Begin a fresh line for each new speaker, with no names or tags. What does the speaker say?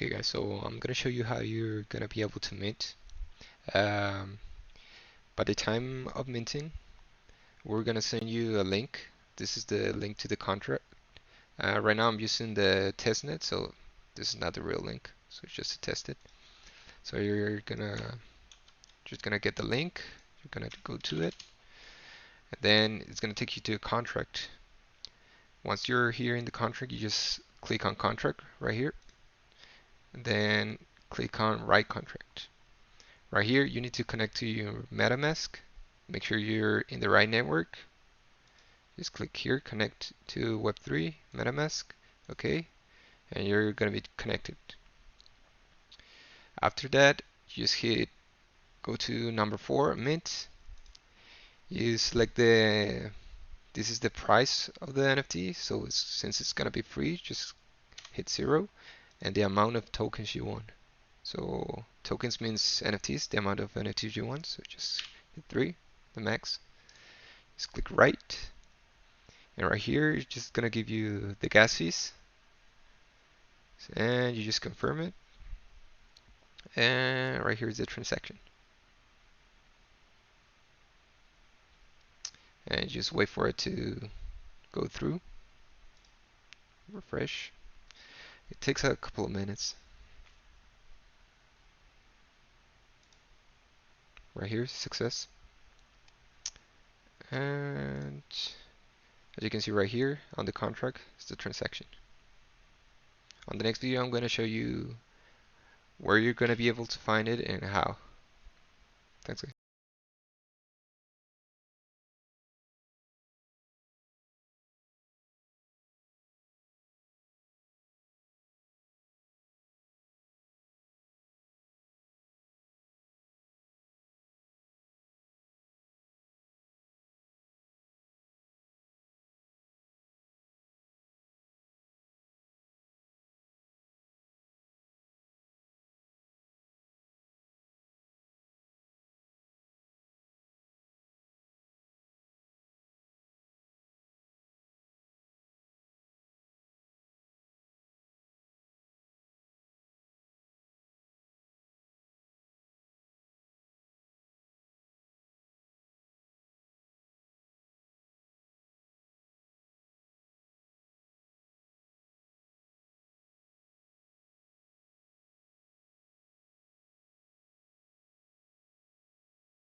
Okay guys, so I'm gonna show you how you're gonna be able to mint. Um, by the time of minting, we're gonna send you a link. This is the link to the contract. Right now I'm using the testnet, so this is not the real link. So it's just to test it. So you're gonna just gonna get the link. You're gonna go to it, and then it's gonna take you to a contract. Once you're here in the contract, you just click on contract right here, and then click on write contract. Right here, you need to connect to your MetaMask. Make sure you're in the right network. Just click here, connect to Web3, MetaMask. Okay, and you're gonna be connected. After that, you just hit go to number 4, mint. You select this is the price of the NFT. So since it's gonna be free, just hit 0 and the amount of tokens you want. So tokens means NFTs, the amount of NFTs you want. So just hit 3, the max. Just click write. And right here, it's just gonna give you the gas fees, and you just confirm it. And right here is the transaction, and you just wait for it to go through. Refresh. It takes a couple of minutes. Right here, success. And as you can see right here on the contract, it's the transaction. On the next video, I'm going to show you where you're going to be able to find it and how. Thanks, guys.